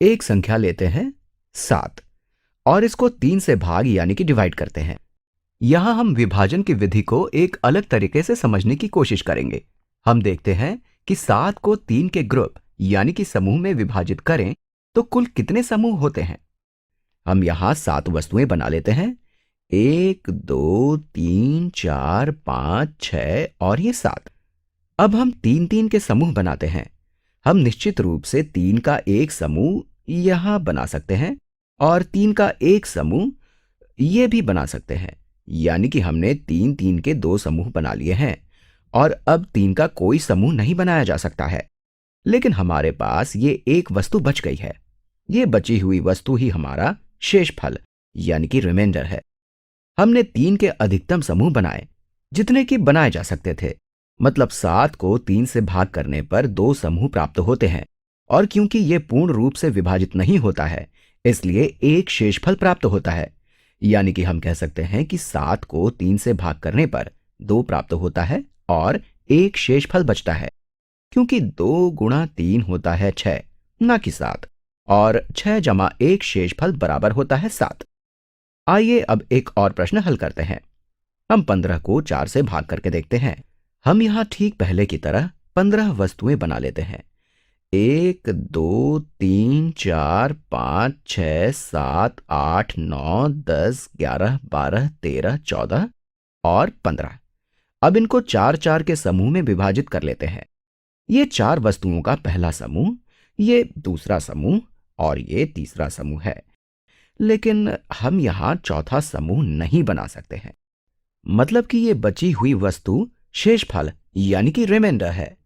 एक संख्या लेते हैं 7 और इसको 3 से भाग यानी कि डिवाइड करते हैं। यहां हम विभाजन की विधि को एक अलग तरीके से समझने की कोशिश करेंगे। हम देखते हैं कि 7 को 3 के ग्रुप यानी कि समूह में विभाजित करें तो कुल कितने समूह होते हैं। हम यहां 7 वस्तुएं बना लेते हैं, 1 2 3 4 5 6 और ये 7। अब हम 3 3 के समूह बनाते हैं। हम निश्चित रूप से 3 का एक समूह यहां बना सकते हैं और 3 का एक समूह ये भी बना सकते हैं, यानी कि हमने 3 3 के 2 समूह बना लिए हैं और अब 3 का कोई समूह नहीं बनाया जा सकता है। लेकिन हमारे पास ये एक वस्तु बच गई है। ये बची हुई वस्तु ही हमारा शेषफल यानी कि रिमाइंडर है। हमने 3 के अधिकतम समूह बनाए जितने कि बनाए जा सकते थे। मतलब 7 को 3 से भाग करने पर 2 समूह प्राप्त होते हैं और क्योंकि यह पूर्ण रूप से विभाजित नहीं होता है इसलिए एक शेषफल प्राप्त होता है। यानी कि हम कह सकते हैं कि 7 को 3 से भाग करने पर 2 प्राप्त होता है और एक शेषफल बचता है। क्योंकि 2 गुणा 3 होता है 6 ना कि 7 और 6 जमा 1 शेषफल बराबर होता है 7। आइए अब एक और प्रश्न हल करते हैं। हम 15 को 4 से भाग करके देखते हैं। हम यहां ठीक पहले की तरह 15 वस्तुएं बना लेते हैं। 1 2 3 4 5 6 7 8 9 10 11 12 13 14 और 15। अब इनको 4 4 के समूह में विभाजित कर लेते हैं। ये 4 वस्तुओं का पहला समूह, ये दूसरा समूह और ये तीसरा समूह है। लेकिन हम यहां चौथा समूह नहीं बना सकते हैं। मतलब कि ये बची हुई वस्तु शेषफल यानी कि रिमाइंडर है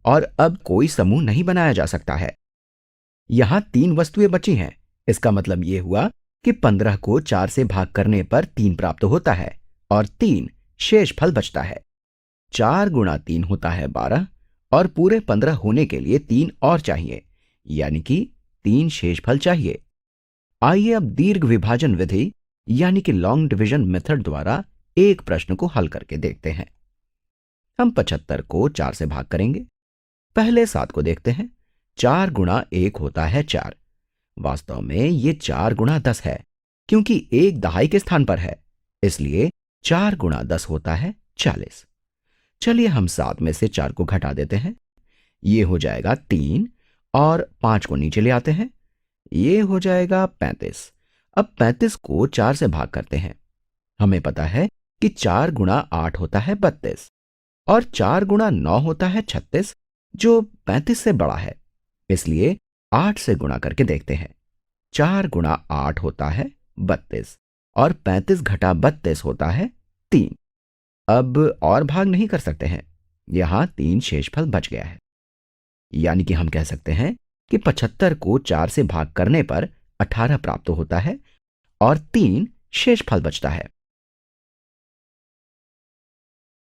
और अब कोई समूह नहीं बनाया जा सकता है। यहां 3 वस्तुएं बची हैं। इसका मतलब यह हुआ कि 15 को 4 से भाग करने पर 3 प्राप्त होता है और 3 शेषफल बचता है। 4 गुणा 3 होता है 12 और पूरे 15 होने के लिए 3 और चाहिए, यानी कि 3 शेषफल चाहिए। आइए अब दीर्घ विभाजन विधि यानी कि लॉन्ग डिवीजन मेथड द्वारा एक प्रश्न को हल करके देखते हैं। हम 75 को 4 से भाग करेंगे। पहले 7 को देखते हैं। 4 गुणा 1 होता है 4। वास्तव में ये 4 गुणा 10 है, क्योंकि 1 दहाई के स्थान पर है, इसलिए 4 गुणा 10 होता है 40। चलिए हम 7 में से 4 को घटा देते हैं। ये हो जाएगा 3 और 5 को नीचे ले आते हैं। ये हो जाएगा 35। अब 35 को 4 से भाग करते हैं। हमें पता है कि 4 गुणा 8 होता है 32 और 4 गुणा 9 होता है 36, जो 35 से बड़ा है, इसलिए 8 से गुणा करके देखते हैं। 4 गुणा 8 होता है 32 और 35 घटा 32 होता है 3। अब और भाग नहीं कर सकते हैं, यहां 3 शेषफल बच गया है। यानी कि हम कह सकते हैं कि 75 को 4 से भाग करने पर 18 प्राप्त होता है और 3 शेषफल बचता है।